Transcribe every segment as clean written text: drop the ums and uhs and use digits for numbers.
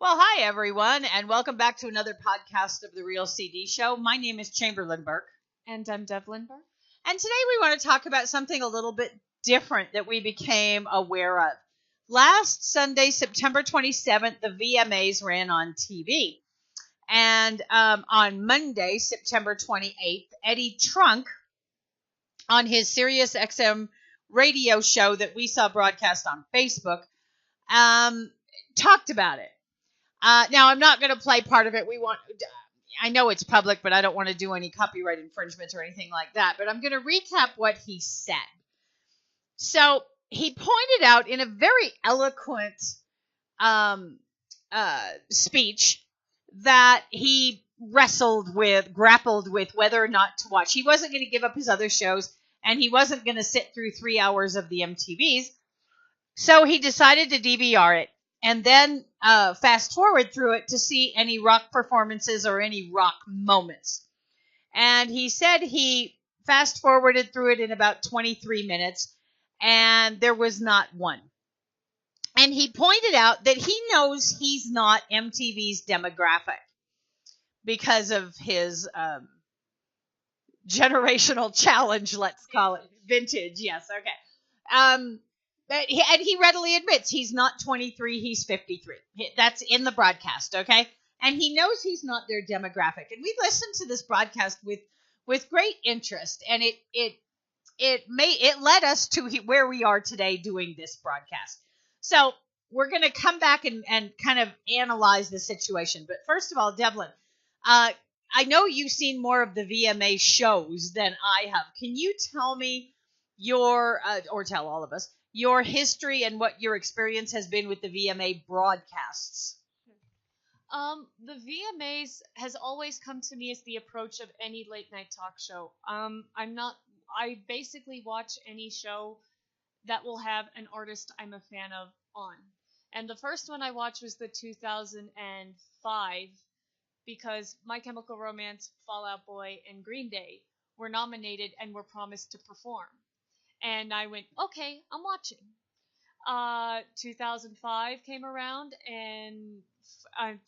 Well, hi, everyone, and welcome back to another podcast of The Real CD Show. My name is Chamberlain Burke. And I'm Devlin Burke. And today we want to talk about something a little bit different that we became aware of. Last Sunday, September 27th, the VMAs ran on TV. And on Monday, September 28th, Eddie Trunk, on his Sirius XM radio show that we saw broadcast on Facebook, talked about it. Now, I'm not going to play part of it. I know it's public, but I don't want to do any copyright infringements or anything like that. But I'm going to recap what he said. So he pointed out in a very eloquent speech that he grappled with whether or not to watch. He wasn't going to give up his other shows, and he wasn't going to sit through 3 hours of the MTVs. So he decided to DVR it. And then fast forward through it to see any rock performances or any rock moments. And he said he fast forwarded through it in about 23 minutes, and there was not one. And he pointed out that he knows he's not MTV's demographic because of his generational challenge, let's call it. Vintage, yes, okay. And he readily admits he's not 23, he's 53. That's in the broadcast, okay? And he knows he's not their demographic. And we listened to this broadcast with great interest, and it led us to where we are today doing this broadcast. So we're going to come back and kind of analyze the situation. But first of all, Devlin, I know you've seen more of the VMA shows than I have. Can you tell me or tell all of us, your history and what your experience has been with the VMA broadcasts? The VMAs has always come to me as the approach of any late night talk show. I basically watch any show that will have an artist I'm a fan of on. And the first one I watched was the 2005, because My Chemical Romance, Fall Out Boy, and Green Day were nominated and were promised to perform. And I went, okay, I'm watching. 2005 came around, and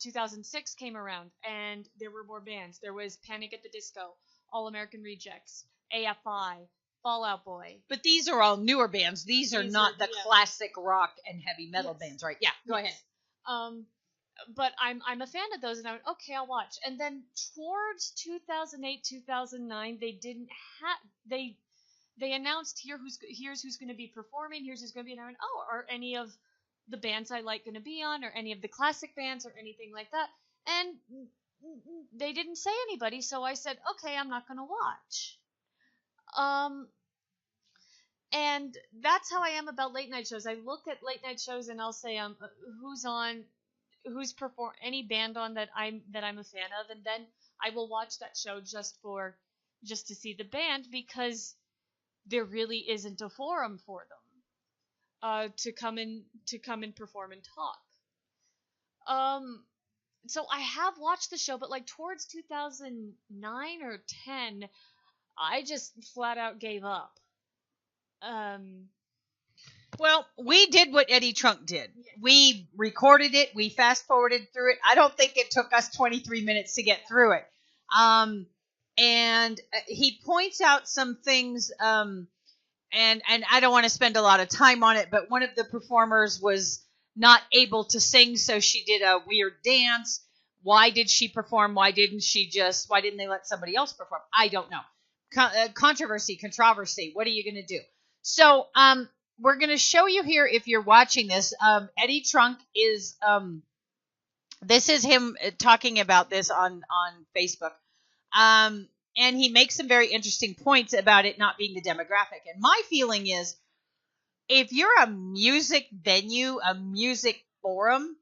2006 came around, and there were more bands. There was Panic at the Disco, All American Rejects, AFI, Fall Out Boy. But these are all newer bands. These are not the classic rock and heavy metal bands, right? Yeah, go ahead. But I'm a fan of those, and I went, okay, I'll watch. And then towards 2008, 2009, they announced here's who's going to be performing, here's who's going to be, and I went, oh, are any of the bands I like going to be on, or any of the classic bands, or anything like that? And they didn't say anybody, so I said, okay, I'm not going to watch. And that's how I am about late night shows. I look at late night shows and I'll say who's perform any band on that I'm a fan of, and then I will watch that show just to see the band, because there really isn't a forum for them to come and perform and talk. So I have watched the show, but like towards 2009 or 10, I just flat out gave up. Well, we did what Eddie Trunk did. Yeah. We recorded it. We fast forwarded through it. I don't think it took us 23 minutes to get through it. And he points out some things, and I don't want to spend a lot of time on it, but one of the performers was not able to sing, so she did a weird dance. Why did she perform? Why didn't they let somebody else perform? I don't know. Controversy. What are you going to do? So, we're going to show you here, if you're watching this, Eddie Trunk is, this is him talking about this on Facebook. And he makes some very interesting points about it not being the demographic. And my feeling is, if you're a music venue, a music forum,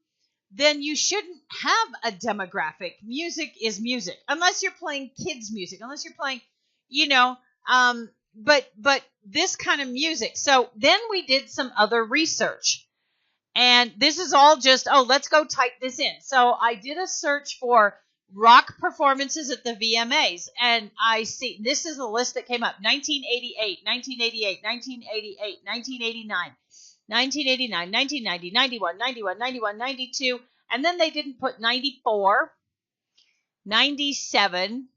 then you shouldn't have a demographic. Music is music, unless you're playing kids music, unless you're playing, but this kind of music. So then we did some other research, and this is all just, let's go type this in. So I did a search for rock performances at the VMAs, and I see this is a list that came up: 1988, 1988, 1988, 1989, 1989, 1990, 91, 91, 91, 92, And then they didn't put 94, 97,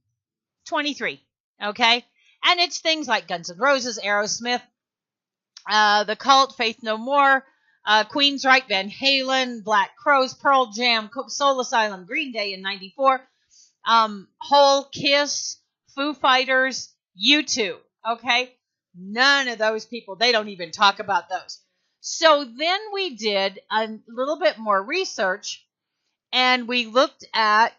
23. Okay? And it's things like Guns N' Roses, Aerosmith, The Cult, Faith No More, Queensryche, Van Halen, Black Crowes, Pearl Jam, Soul Asylum, Green Day in 94, Hole, Kiss, Foo Fighters, U2. Okay? None of those people, they don't even talk about those. So then we did a little bit more research, and we looked at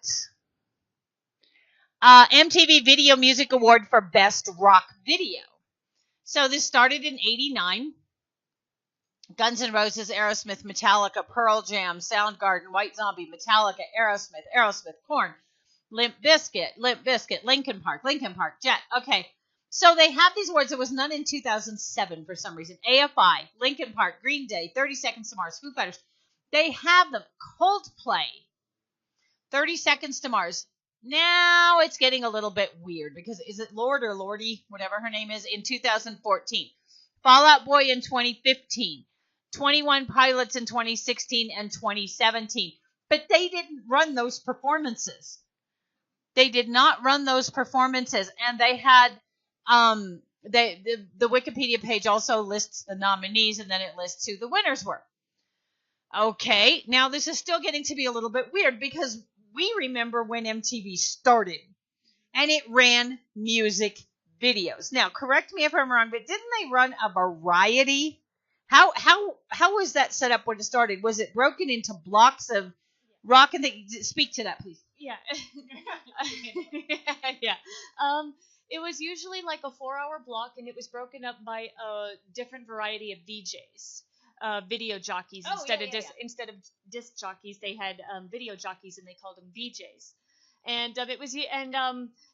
MTV Video Music Award for Best Rock Video. So this started in 89. Guns N' Roses, Aerosmith, Metallica, Pearl Jam, Soundgarden, White Zombie, Metallica, Aerosmith, Korn, Limp Bizkit, Linkin Park, Jet. Okay, so they have these awards. There was none in 2007 for some reason. AFI, Linkin Park, Green Day, 30 Seconds to Mars, Foo Fighters. They have them. Coldplay, 30 Seconds to Mars. Now it's getting a little bit weird because is it Lord or Lordy, whatever her name is, in 2014. Fall Out Boy in 2015. 21 Pilots in 2016 and 2017. But they didn't run those performances. They did not run those performances. And they had, the Wikipedia page also lists the nominees, and then it lists who the winners were. Okay, now this is still getting to be a little bit weird because we remember when MTV started and it ran music videos. Now, correct me if I'm wrong, but didn't they run a variety? How was that set up when it started? Was it broken into blocks of rock and speak to that, please? Yeah. Yeah. It was usually like a 4-hour block, and it was broken up by a different variety of DJs. Video jockeys instead of disc jockeys, they had video jockeys, and they called them VJs. And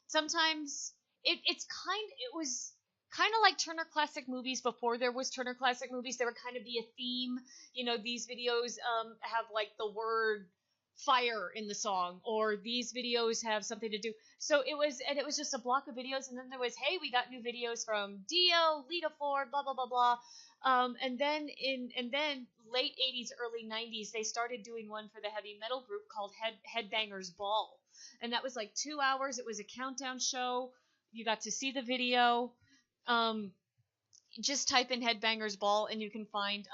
sometimes it was kind of like Turner Classic Movies before there was Turner Classic Movies. There would kind of be a theme. These videos have like the word fire in the song, or these videos have something to do. So it was just a block of videos, and then there was, hey, we got new videos from Dio, Lita Ford, blah blah blah blah. And then late 80s, early 90s, they started doing one for the heavy metal group called Headbangers Ball. And that was like 2 hours. It was a countdown show. You got to see the video. Just type in Headbangers Ball and you can find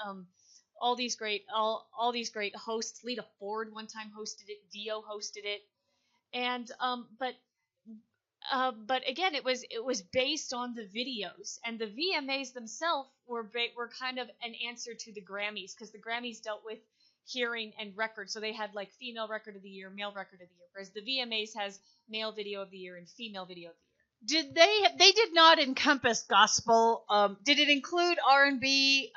all these great hosts. Lita Ford one time hosted it. Dio hosted it. And but again, it was based on the videos, and the VMAs themselves were kind of an answer to the Grammys, because the Grammys dealt with hearing and record, so they had like female record of the year, male record of the year, whereas the VMAs has male video of the year and female video of the year. They did not encompass gospel? Did it include R&B,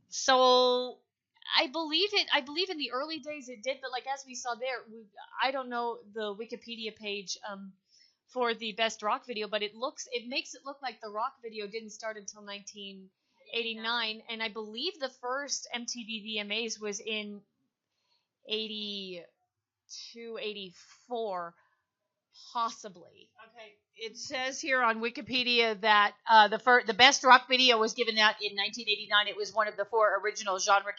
soul? I believe in the early days it did, but like as we saw there, I don't know the Wikipedia page for the best rock video, but it makes it look like the rock video didn't start until 1989, and I believe the first MTV VMAs was in 82, 84, possibly. Okay. It says here on Wikipedia that the best rock video was given out in 1989. It was one of the 4 original genre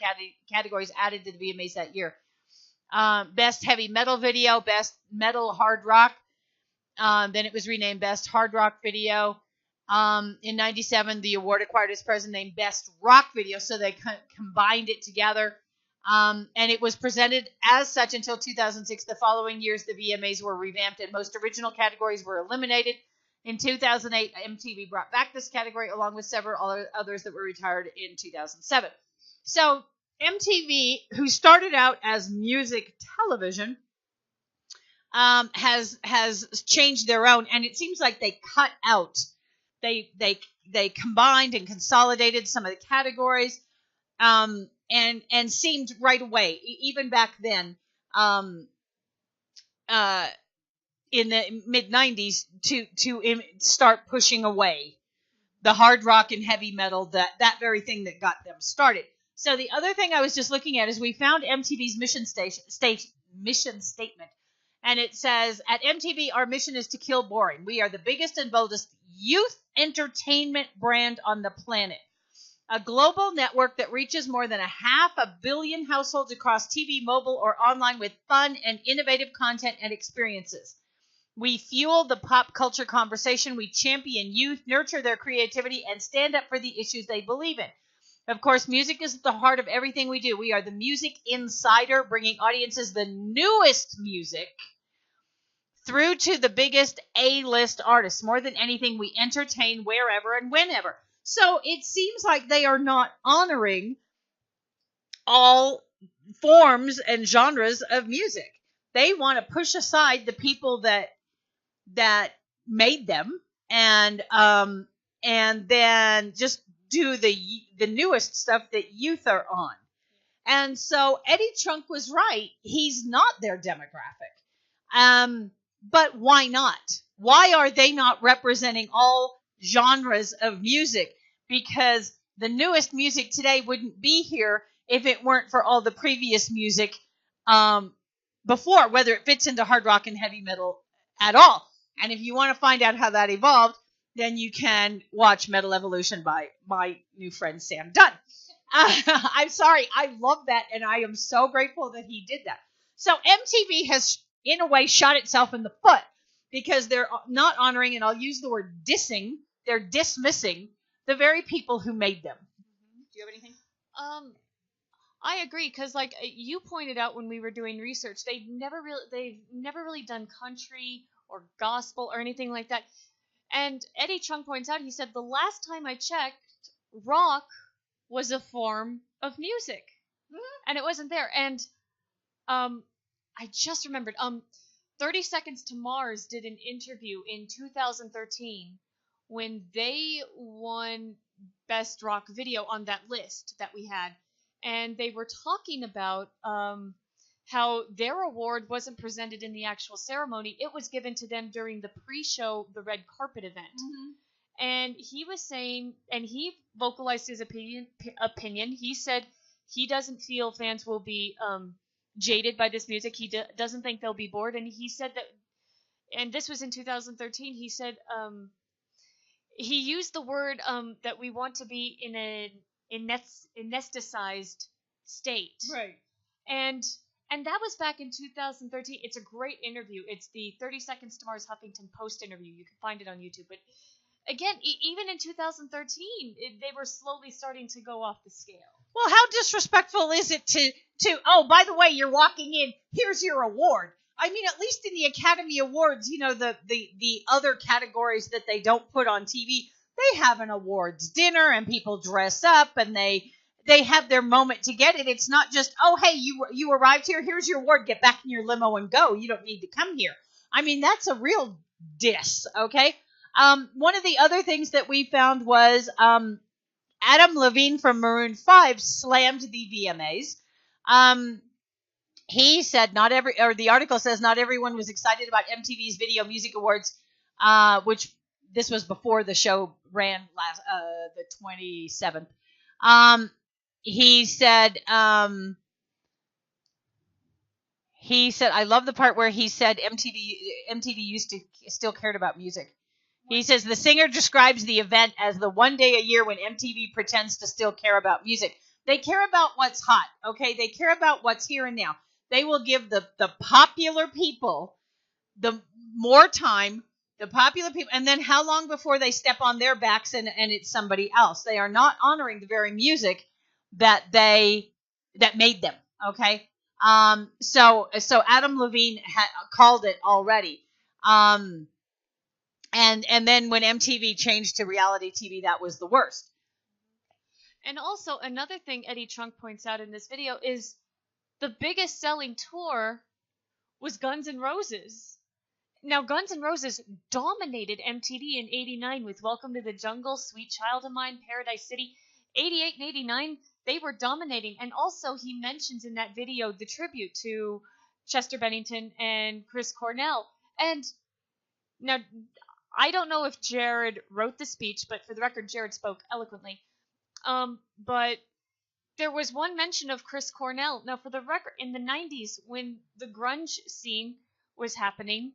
categories added to the VMAs that year. Best heavy metal video, best metal hard rock. Then it was renamed Best Hard Rock Video. In 97, the award acquired its present name Best Rock Video, so they combined it together. And it was presented as such until 2006. The following years, the VMAs were revamped and most original categories were eliminated. In 2008, MTV brought back this category along with several others that were retired in 2007. So MTV, who started out as music television, has changed their own, and it seems like they cut out, they combined and consolidated some of the categories. And seemed right away, even back then, in the mid-90s, to start pushing away the hard rock and heavy metal, that very thing that got them started. So the other thing I was just looking at is we found MTV's mission statement, and it says, at MTV, our mission is to kill boring. We are the biggest and boldest youth entertainment brand on the planet. a global network that reaches more than 500 million households across TV, mobile, or online with fun and innovative content and experiences. We fuel the pop culture conversation. We champion youth, nurture their creativity, and stand up for the issues they believe in. Of course, music is at the heart of everything we do. We are the music insider, bringing audiences the newest music through to the biggest A-list artists. More than anything, we entertain wherever and whenever. So it seems like they are not honoring all forms and genres of music. They want to push aside the people that made them, and then just do the newest stuff that youth are on. And so Eddie Trunk was right. He's not their demographic. But why not? Why are they not representing all genres of music? Because the newest music today wouldn't be here if it weren't for all the previous music before, whether it fits into hard rock and heavy metal at all. And if you want to find out how that evolved, then you can watch Metal Evolution by my new friend Sam Dunn. I'm sorry, I love that, and I am so grateful that he did that. So MTV has, in a way, shot itself in the foot because they're not honoring, and I'll use the word dissing, they're dismissing the very people who made them. Do you have anything? I agree, because like you pointed out when we were doing research, they've never really done country or gospel or anything like that. And Eddie Trunk points out, he said, the last time I checked, rock was a form of music. Mm-hmm. And it wasn't there. And I just remembered, 30 Seconds to Mars did an interview in 2013 when they won Best Rock Video on that list that we had. And they were talking about how their award wasn't presented in the actual ceremony. It was given to them during the pre-show, the red carpet event. Mm-hmm. And he was saying, and he vocalized his opinion. He said he doesn't feel fans will be jaded by this music. He doesn't think they'll be bored. And he said that, and this was in 2013, he said he used the word that we want to be in a anesthetized state. Right. And that was back in 2013. It's a great interview. It's the 30 Seconds to Mars Huffington Post interview. You can find it on YouTube. But again, even in 2013, they were slowly starting to go off the scale. Well, how disrespectful is it to oh, by the way, you're walking in, here's your award. I mean, at least in the Academy Awards, you know, the other categories that they don't put on TV, they have an awards dinner and people dress up and they have their moment to get it. It's not just, oh, hey, you arrived here, here's your award, get back in your limo and go. You don't need to come here. I mean, that's a real diss, okay? One of the other things that we found was Adam Levine from Maroon 5 slammed the VMAs. He said the article says not everyone was excited about MTV's Video Music Awards, which this was before the show ran last the 27th. He said, I love the part where he said MTV used to still cared about music. He says the singer describes the event as the one day a year when MTV pretends to still care about music. They care about what's hot, okay? They care about what's here and now. They will give the popular people the more time, the popular people, and then how long before they step on their backs and it's somebody else. They are not honoring the very music that made them, okay? So Adam Levine called it already. And then when MTV changed to reality TV, that was the worst. And also another thing Eddie Trunk points out in this video is the biggest selling tour was Guns N' Roses. Now, Guns N' Roses dominated MTV in 89 with Welcome to the Jungle, Sweet Child of Mine, Paradise City. 88 and 89, they were dominating. And also he mentions in that video the tribute to Chester Bennington and Chris Cornell. And now, I don't know if Jared wrote the speech, but for the record, Jared spoke eloquently. But there was one mention of Chris Cornell. Now, for the record, in the 90s, when the grunge scene was happening,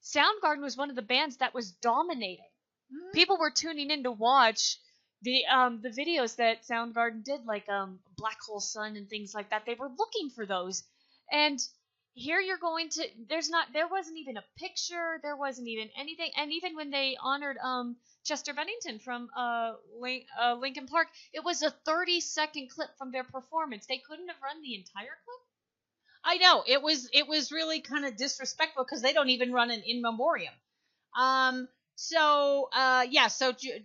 Soundgarden was one of the bands that was dominating. Mm-hmm. People were tuning in to watch the videos that Soundgarden did, like Black Hole Sun and things like that, they were looking for those. And here you're going to there wasn't even a picture, there wasn't even anything. And even when they honored Chester Bennington from Linkin Park, it was a 30-second clip from their performance. They couldn't have run the entire clip. I know, it was really kind of disrespectful because they don't even run an in memoriam. So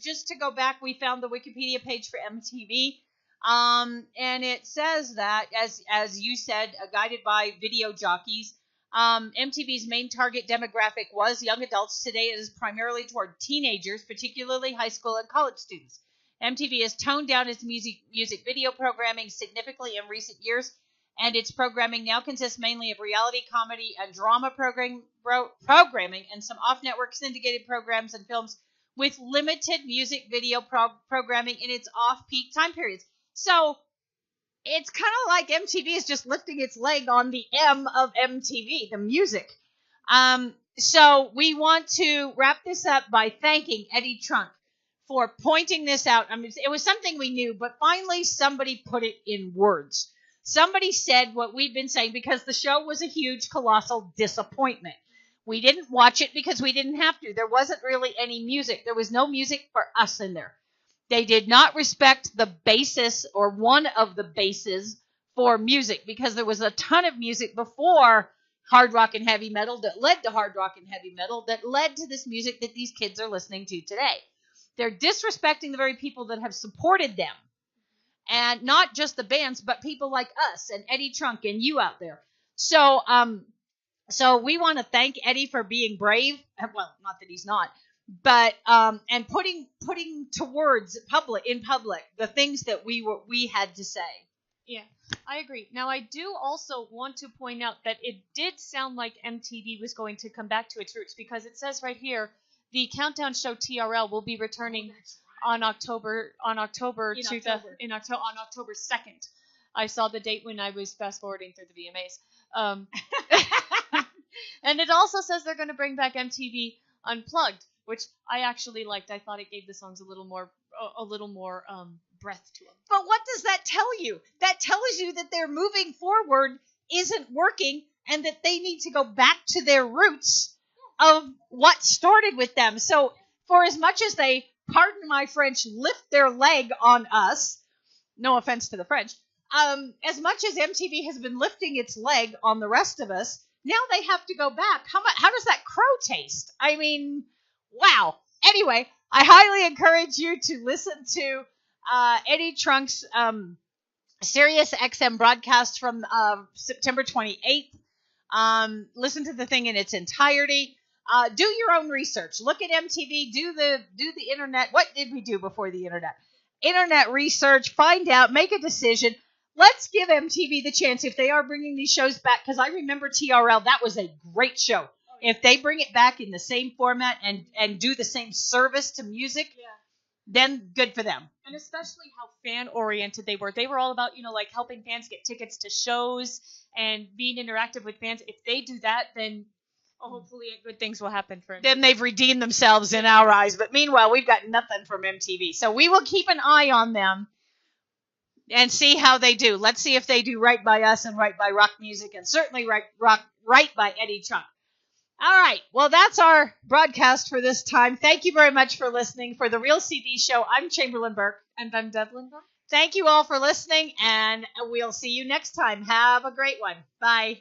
just to go back, we found the Wikipedia page for MTV. And it says that, as you said, guided by video jockeys, MTV's main target demographic was young adults. Today it is primarily toward teenagers, particularly high school and college students. MTV has toned down its music video programming significantly in recent years, and its programming now consists mainly of reality, comedy, and drama programming, and some off-network syndicated programs and films with limited music video programming in its off-peak time periods. So it's kind of like MTV is just lifting its leg on the M of MTV, the music. So we want to wrap this up by thanking Eddie Trunk for pointing this out. I mean, it was something we knew, but finally somebody put it in words. Somebody said what we've been saying, because the show was a huge, colossal disappointment. We didn't watch it because we didn't have to. There wasn't really any music. There was no music for us in there. They did not respect the basis, or one of the bases, for music, because there was a ton of music before hard rock and heavy metal that led to hard rock and heavy metal that led to this music that these kids are listening to today. They're disrespecting the very people that have supported them. And not just the bands, but people like us and Eddie Trunk and you out there. So we want to thank Eddie for being brave. Well, not that he's not, but and putting to words in public the things that we had to say. Yeah, I agree. Now, I do also want to point out that it did sound like MTV was going to come back to its roots, because it says right here, the countdown show TRL will be returning on October 2nd. I saw the date when I was fast forwarding through the VMAs. And it also says they're going to bring back MTV Unplugged, which I actually liked. I thought it gave the songs a little more breath to them. But what does that tell you? That tells you that their moving forward isn't working, and that they need to go back to their roots of what started with them. So for as much as they, pardon my French, lift their leg on us, no offense to the French, as much as MTV has been lifting its leg on the rest of us, now they have to go back. How does that crow taste? I mean, wow. Anyway, I highly encourage you to listen to Eddie Trunk's Sirius XM broadcast from September 28th. Listen to the thing in its entirety. Do your own research. Look at MTV. Do the internet. What did we do before the internet? Internet research. Find out. Make a decision. Let's give MTV the chance if they are bringing these shows back, because I remember TRL. That was a great show. Oh, yeah. If they bring it back in the same format and do the same service to music, then good for them. And especially how fan-oriented they were. They were all about, like helping fans get tickets to shows and being interactive with fans. If they do that, then hopefully good things will happen for them. Then they've redeemed themselves in our eyes. But meanwhile, we've got nothing from MTV. So we will keep an eye on them and see how they do. Let's see if they do right by us and right by rock music, and certainly right by Eddie Trunk. All right. Well, that's our broadcast for this time. Thank you very much for listening. For The Real CD Show, I'm Chamberlain Burke. And I'm Devlin Burke. Thank you all for listening, and we'll see you next time. Have a great one. Bye.